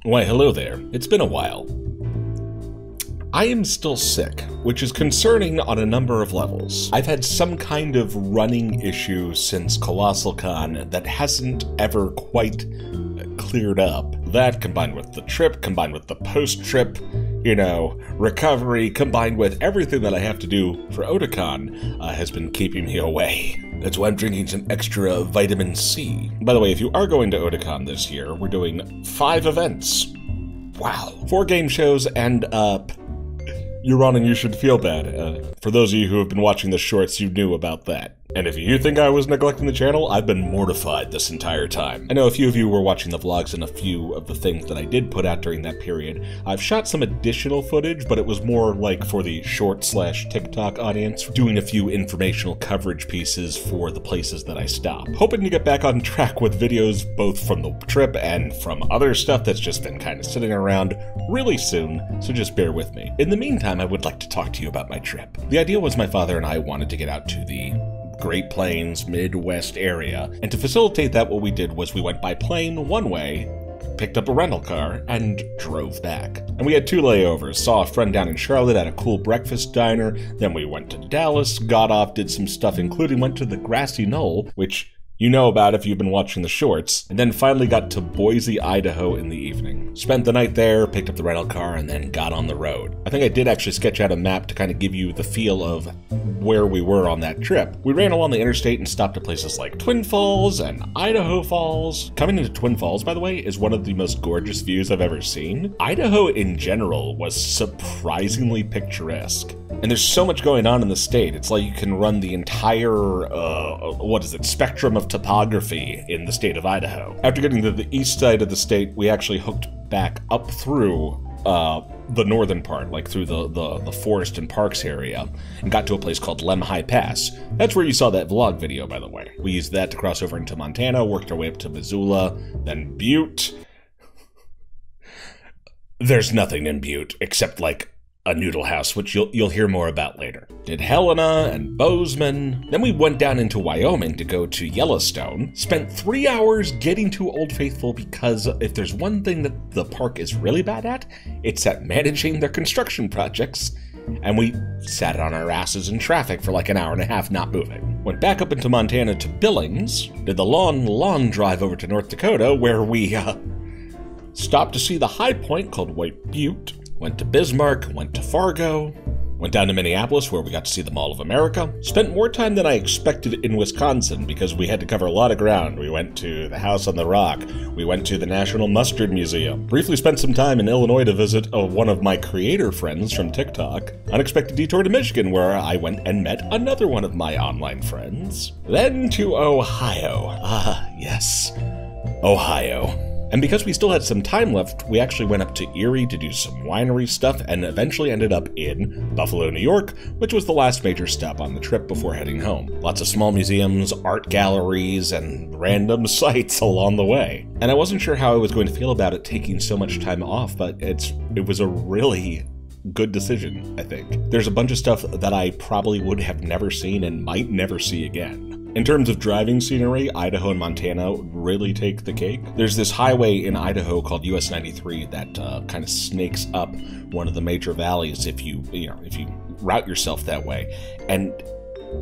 Why, hello there. It's been a while. I am still sick, which is concerning on a number of levels. I've had some kind of running issue since ColossalCon that hasn't ever quite cleared up. That, combined with the trip, combined with the post-trip, recovery, combined with everything that I have to do for Otakon, has been keeping me away. That's why I'm drinking some extra vitamin C. By the way, if you are going to Otakon this year, we're doing 5 events. Wow. 4 game shows and, you're on and you should feel bad. For those of you who have been watching the shorts, you knew about that. And if you think I was neglecting the channel, I've been mortified this entire time. I know a few of you were watching the vlogs and a few of the things that I did put out during that period. I've shot some additional footage, but it was more like for the short/TikTok audience, doing a few informational coverage pieces for the places that I stopped. Hoping to get back on track with videos both from the trip and from other stuff that's just been kind of sitting around really soon, so just bear with me. In the meantime, I would like to talk to you about my trip. The idea was my father and I wanted to get out to the Great Plains, Midwest area, and to facilitate that, what we did was we went by plane one way, picked up a rental car, and drove back. And we had 2 layovers, saw a friend down in Charlotte at a cool breakfast diner, then we went to Dallas, got off, did some stuff, including went to the Grassy Knoll, which you know about if you've been watching the shorts, and then finally got to Boise, Idaho in the evening. Spent the night there, picked up the rental car, and then got on the road. I think I did actually sketch out a map to kind of give you the feel of where we were on that trip. We ran along the interstate and stopped at places like Twin Falls and Idaho Falls. Coming into Twin Falls, by the way, is one of the most gorgeous views I've ever seen. Idaho in general was surprisingly picturesque. And there's so much going on in the state. It's like you can run the entire, spectrum of topography in the state of Idaho. After getting to the east side of the state, we actually hooked back up through the northern part, like through the forest and parks area, and got to a place called Lemhi Pass. That's where you saw that vlog video, by the way. We used that to cross over into Montana, worked our way up to Missoula, then Butte. There's nothing in Butte except like a noodle house, which you'll hear more about later. Did Helena and Bozeman. Then we went down into Wyoming to go to Yellowstone. Spent 3 hours getting to Old Faithful because if there's one thing that the park is really bad at, it's at managing their construction projects. And we sat on our asses in traffic for like an hour and a half not moving. Went back up into Montana to Billings. Did the long drive over to North Dakota where we stopped to see the high point called White Butte. Went to Bismarck, went to Fargo, went down to Minneapolis where we got to see the Mall of America. Spent more time than I expected in Wisconsin because we had to cover a lot of ground. We went to the House on the Rock. We went to the National Mustard Museum. Briefly spent some time in Illinois to visit one of my creator friends from TikTok. Unexpected detour to Michigan where I went and met another one of my online friends. Then to Ohio. Ah, yes, Ohio. And because we still had some time left, we actually went up to Erie to do some winery stuff and eventually ended up in Buffalo, New York, which was the last major stop on the trip before heading home. Lots of small museums, art galleries, and random sites along the way. And I wasn't sure how I was going to feel about it taking so much time off, but it was a really good decision, I think. There's a bunch of stuff that I probably would have never seen and might never see again. In terms of driving scenery, Idaho and Montana really take the cake. There's this highway in Idaho called US 93 that kind of snakes up one of the major valleys if you route yourself that way. And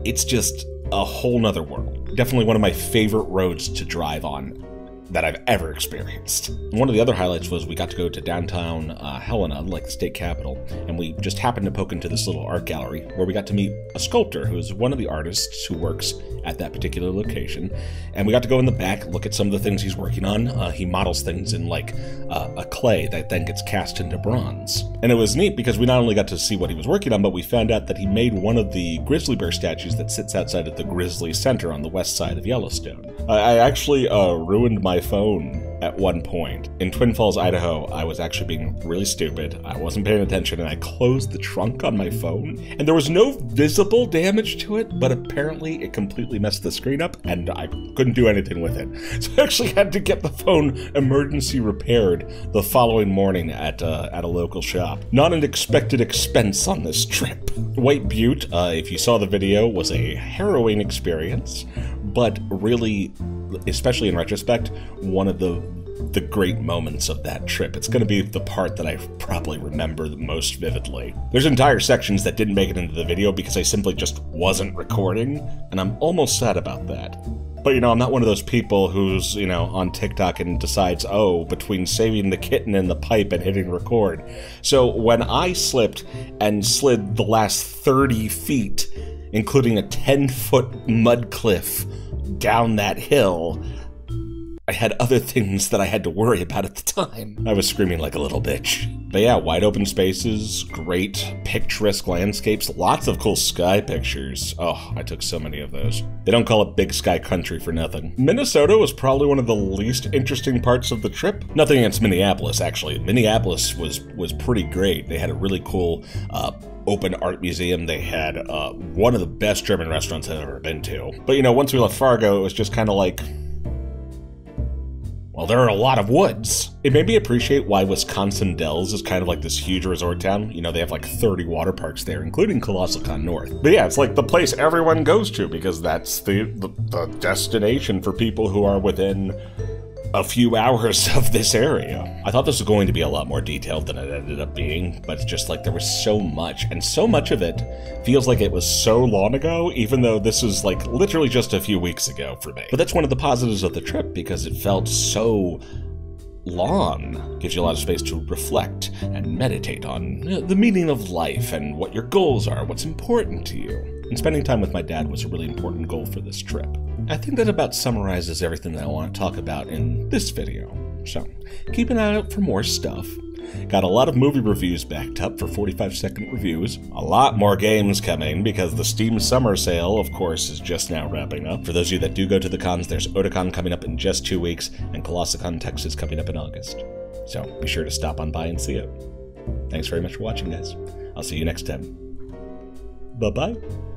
it's just a whole nother world. Definitely one of my favorite roads to drive on that I've ever experienced. One of the other highlights was we got to go to downtown Helena, like the state capital, and we just happened to poke into this little art gallery where we got to meet a sculptor who's one of the artists who works at that particular location. And we got to go in the back, look at some of the things he's working on. He models things in like a clay that then gets cast into bronze. And it was neat because we not only got to see what he was working on, but we found out that he made one of the grizzly bear statues that sits outside of the Grizzly Center on the west side of Yellowstone. I actually ruined my phone at one point. In Twin Falls, Idaho, I was actually being really stupid. I wasn't paying attention and I closed the trunk on my phone. And there was no visible damage to it, but apparently it completely messed the screen up and I couldn't do anything with it. So I actually had to get the phone emergency repaired the following morning at a local shop. Not an expected expense on this trip. White Butte, if you saw the video, was a harrowing experience, but really, especially in retrospect, one of the the great moments of that trip. It's going to be the part that I probably remember the most vividly. There's entire sections that didn't make it into the video because I simply just wasn't recording, and I'm almost sad about that. But, I'm not one of those people who's, on TikTok and decides, oh, between saving the kitten in the pipe and hitting record. So when I slipped and slid the last 30 feet, including a 10-foot mud cliff down that hill, I had other things that I had to worry about at the time. I was screaming like a little bitch. But yeah, wide open spaces, great picturesque landscapes, lots of cool sky pictures. Oh, I took so many of those. They don't call it Big Sky Country for nothing. Minnesota was probably one of the least interesting parts of the trip. Nothing against Minneapolis, actually. Minneapolis was pretty great. They had a really cool open art museum. They had one of the best German restaurants I've ever been to. But once we left Fargo, it was just kind of like, well, there are a lot of woods. It made me appreciate why Wisconsin Dells is kind of like this huge resort town. They have like 30 water parks there, including Otakon North. But yeah, it's like the place everyone goes to because that's the destination for people who are within a few hours of this area. I thought this was going to be a lot more detailed than it ended up being, but it's just like there was so much, and so much of it feels like it was so long ago, even though this is like literally just a few weeks ago for me. But that's one of the positives of the trip, because it felt so long. Gives you a lot of space to reflect and meditate on the meaning of life and what your goals are, what's important to you. And spending time with my dad was a really important goal for this trip. I think that about summarizes everything that I want to talk about in this video. So, keep an eye out for more stuff. Got a lot of movie reviews backed up for 45-second reviews. A lot more games coming because the Steam Summer Sale, of course, is just now wrapping up. For those of you that do go to the cons, there's Otakon coming up in just 2 weeks, and Colossicon Texas coming up in August. So, be sure to stop on by and see it. Thanks very much for watching, guys. I'll see you next time. Bye-bye.